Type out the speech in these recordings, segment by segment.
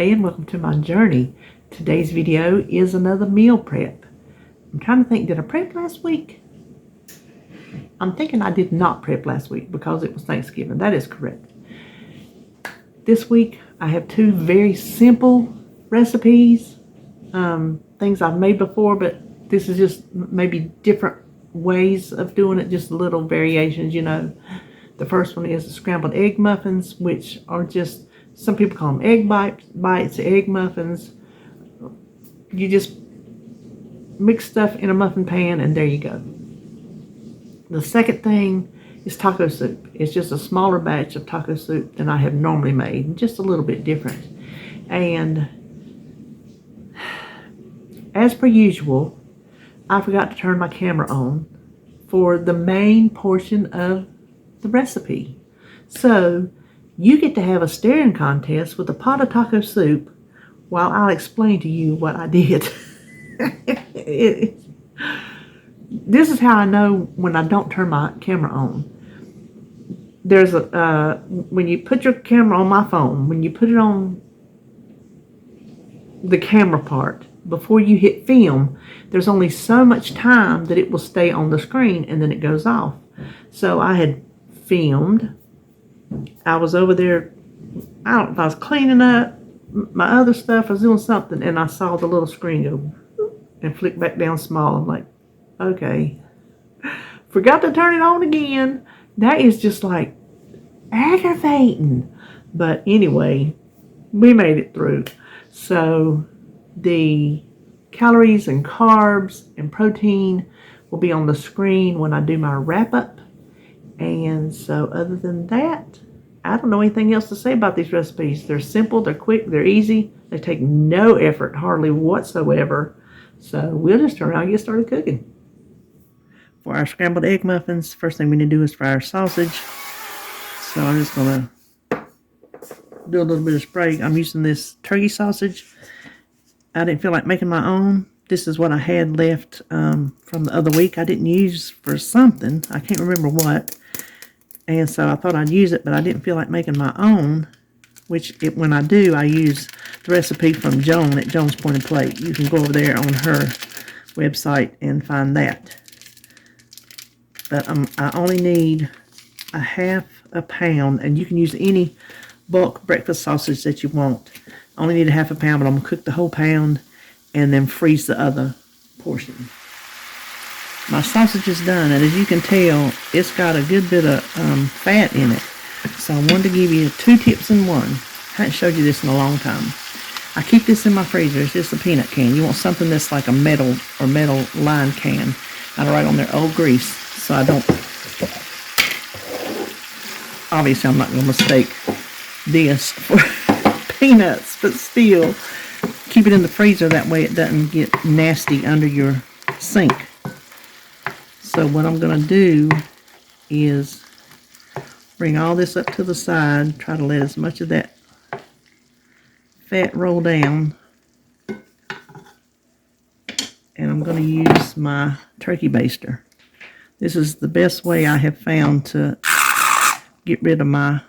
Hey, and welcome to my journey. Today's video is another meal prep. I'm trying to think, did I prep last week? I'm thinking I did not prep last week because it was Thanksgiving. That is correct. This week I have two very simple recipes, things I've made before, but this is just maybe different ways of doing it, just little variations, you know. The first one is the scrambled egg muffins, which are just, some people call them egg bites, egg muffins. You just mix stuff in a muffin pan and there you go. The second thing is taco soup. It's just a smaller batch of taco soup than I have normally made, just a little bit different. And as per usual, I forgot to turn my camera on for the main portion of the recipe. So you get to have a staring contest with a pot of taco soup while I'll explain to you what I did. This is how I know when I don't turn my camera on. There's a, when you put your camera on my phone, when you put it on the camera part, before you hit film, there's only so much time that it will stay on the screen and then it goes off. So I had filmed. I was over there, I don't know if I was cleaning up my other stuff, I was doing something, and I saw the little screen go and flick back down small. I'm like, okay. Forgot to turn it on again. That is just like aggravating. But anyway, we made it through. So the calories and carbs and protein will be on the screen when I do my wrap up. And so other than that, I don't know anything else to say about these recipes. They're simple, they're quick, they're easy. They take no effort, hardly whatsoever. So we'll just turn around and get started cooking. For our scrambled egg muffins, first thing we need to do is fry our sausage. So I'm just going to do a little bit of spray. I'm using this turkey sausage. I didn't feel like making my own. This is what I had left from the other week. I didn't use for something. I can't remember what. And so I thought I'd use it, but I didn't feel like making my own, which when I do, I use the recipe from Joan at Joan's Pointed Plate. You can go over there on her website and find that. But I only need a half a pound, and you can use any bulk breakfast sausage that you want. I only need a half a pound, but I'm going to cook the whole pound and then freeze the other portion. My sausage is done, and as you can tell, it's got a good bit of fat in it. So I wanted to give you 2 tips in one. I haven't showed you this in a long time. I keep this in my freezer. It's just a peanut can. You want something that's like a metal or metal lined can. I write on there old grease, so I don't. Obviously, I'm not going to mistake this for peanuts, but still, keep it in the freezer. That way it doesn't get nasty under your sink. So what I'm going to do is bring all this up to the side, try to let as much of that fat roll down. And I'm going to use my turkey baster. This is the best way I have found to get rid of my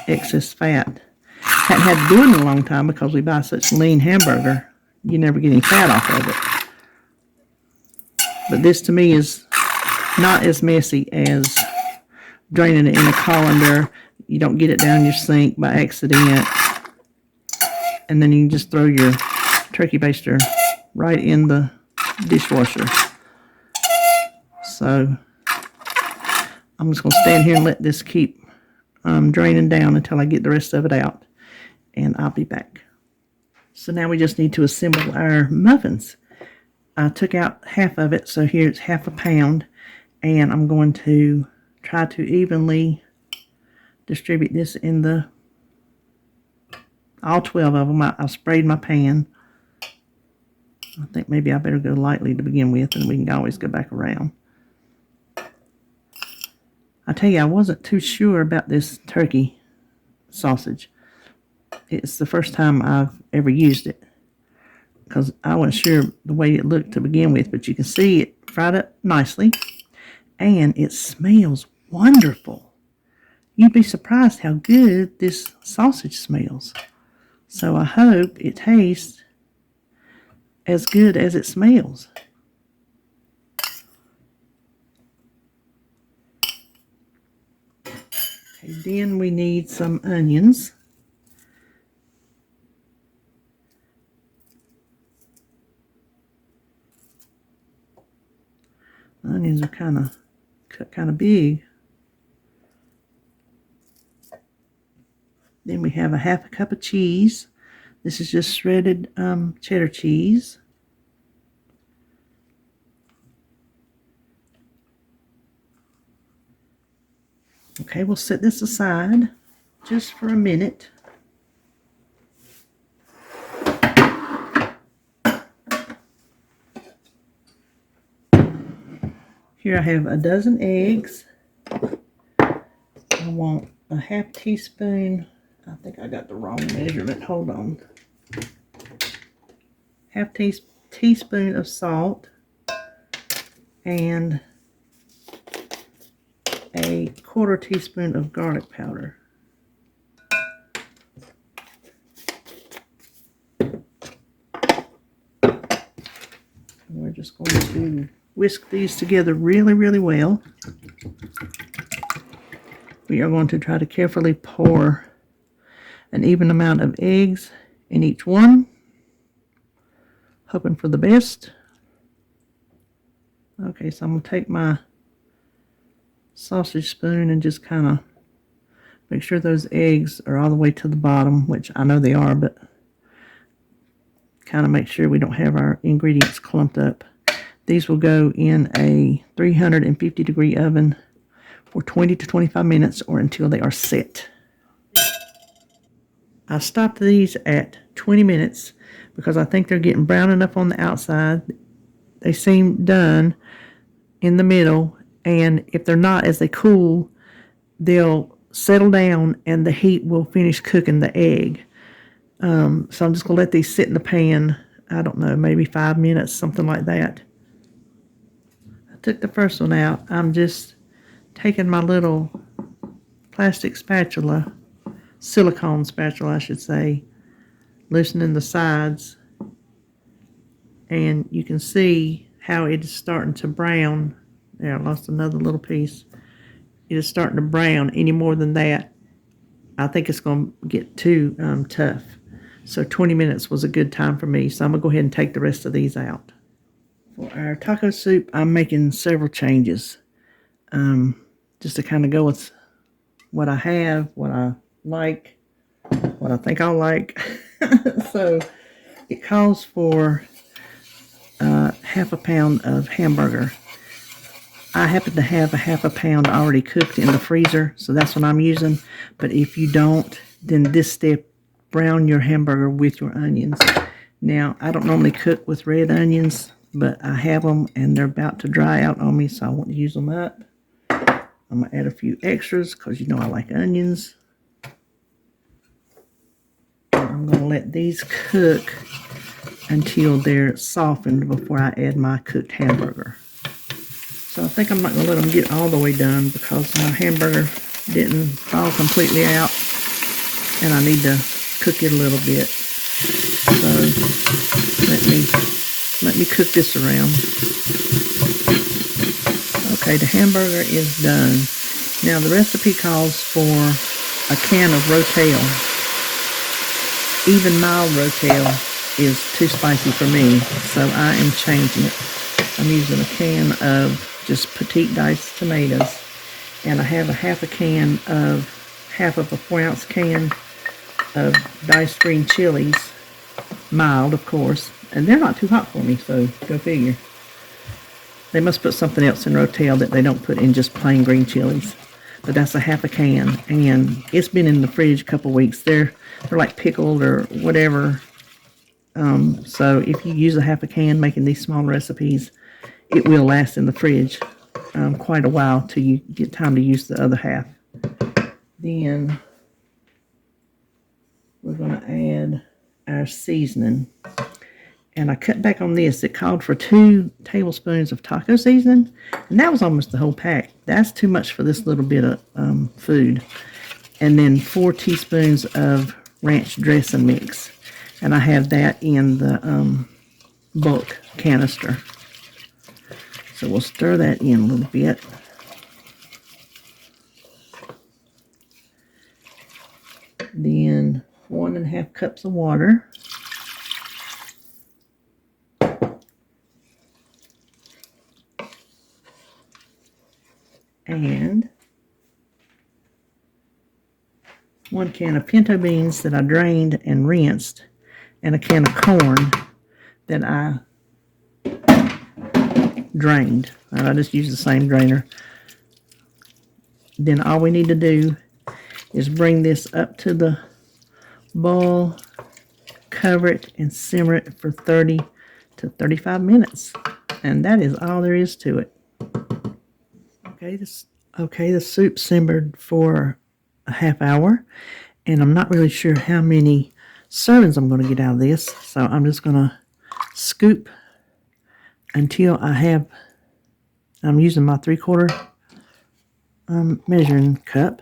excess fat. Hadn't had to do it in a long time because we buy such lean hamburger, you never get any fat off of it. But this to me is not as messy as draining it in a colander. You don't get it down your sink by accident. And then you can just throw your turkey baster right in the dishwasher. So I'm just going to stand here and let this keep draining down until I get the rest of it out. And I'll be back. So now we just need to assemble our muffins. I took out half of it, so here it's half a pound. And I'm going to try to evenly distribute this in the, all 12 of them. I sprayed my pan. I think maybe I better go lightly to begin with, and we can always go back around. I tell you, I wasn't too sure about this turkey sausage. It's the first time I've ever used it, because I wasn't sure the way it looked to begin with, but you can see it fried up nicely. And it smells wonderful. You'd be surprised how good this sausage smells. So I hope it tastes as good as it smells. Okay, then we need some onions. Onions are cut kind of big. Then we have a half a cup of cheese. This is just shredded cheddar cheese. Okay, we'll set this aside just for a minute. Here I have a dozen eggs. I want a half teaspoon. I think I got the wrong measurement. Hold on. Half teaspoon of salt and a quarter teaspoon of garlic powder. We're just going to whisk these together really, really well. We are going to try to carefully pour an even amount of eggs in each one, hoping for the best. Okay, so I'm going to take my sausage spoon and just kind of make sure those eggs are all the way to the bottom, which I know they are, but kind of make sure we don't have our ingredients clumped up. These will go in a 350 degree oven for 20 to 25 minutes or until they are set. I stopped these at 20 minutes because I think they're getting brown enough on the outside. They seem done in the middle, and if they're not, as they cool, they'll settle down and the heat will finish cooking the egg. So I'm just going to let these sit in the pan, I don't know, maybe 5 minutes, something like that. I took the first one out. I'm just taking my little plastic spatula, silicone spatula I should say, loosening the sides, and you can see how it is starting to brown. There, I lost another little piece. It is starting to brown. Any more than that, I think it's going to get too tough. So 20 minutes was a good time for me. So I'm going to go ahead and take the rest of these out. For our taco soup, I'm making several changes. Just to kind of go with what I have, what I like, what I think I'll like. So it calls for half a pound of hamburger. I happen to have a half a pound already cooked in the freezer, so that's what I'm using. But if you don't, then this step, brown your hamburger with your onions. Now, I don't normally cook with red onions, but I have them and they're about to dry out on me, so I want to use them up. I'm going to add a few extras because you know I like onions. And I'm going to let these cook until they're softened before I add my cooked hamburger. So I think I'm not going to let them get all the way done because my hamburger didn't fall completely out and I need to cook it a little bit. So let me cook this around. Okay, the hamburger is done. Now the recipe calls for a can of Rotel. Even mild Rotel is too spicy for me, so I am changing it. I'm using a can of just petite diced tomatoes, and I have a half of a 4-ounce can of diced green chilies, mild of course, and they're not too hot for me, so go figure. They must put something else in Rotel that they don't put in just plain green chilies. But that's a half a can, and it's been in the fridge a couple weeks. They're like pickled or whatever. So if you use a half a can making these small recipes, it will last in the fridge quite a while till you get time to use the other half. Then we're going to add our seasoning. And I cut back on this. It called for 2 tablespoons of taco seasoning, and that was almost the whole pack. That's too much for this little bit of food. And then 4 teaspoons of ranch dressing mix. And I have that in the bulk canister. So we'll stir that in a little bit. Then 1.5 cups of water. And 1 can of pinto beans that I drained and rinsed, and a can of corn that I drained. And I just use the same drainer. Then all we need to do is bring this up to the boil, cover it, and simmer it for 30 to 35 minutes. And that is all there is to it. Okay, the soup simmered for a half hour, and I'm not really sure how many servings I'm going to get out of this, so I'm just going to scoop until I'm using my 3/4 measuring cup.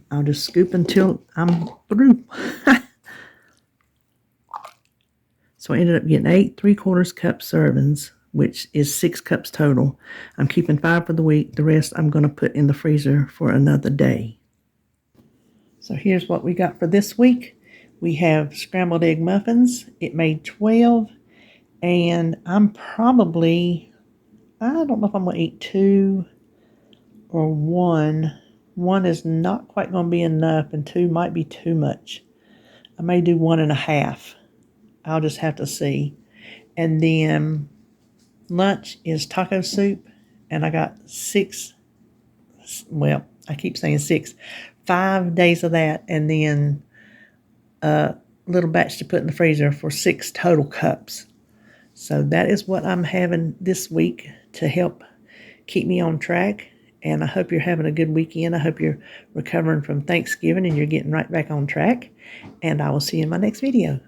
I'll just scoop until I'm through. So I ended up getting 8 3/4 cup servings, which is 6 cups total. I'm keeping 5 for the week. The rest I'm going to put in the freezer for another day. So here's what we got for this week. We have scrambled egg muffins. It made 12, and I'm probably, I don't know if I'm going to eat 2 or 1. 1 is not quite going to be enough, and 2 might be too much. I may do 1.5. I'll just have to see. And then lunch is taco soup, and I got 6, well, I keep saying 6, 5 days of that, and then a little batch to put in the freezer for 6 total cups. So that is what I'm having this week to help keep me on track. And I hope you're having a good weekend. I hope you're recovering from Thanksgiving and you're getting right back on track. And I will see you in my next video.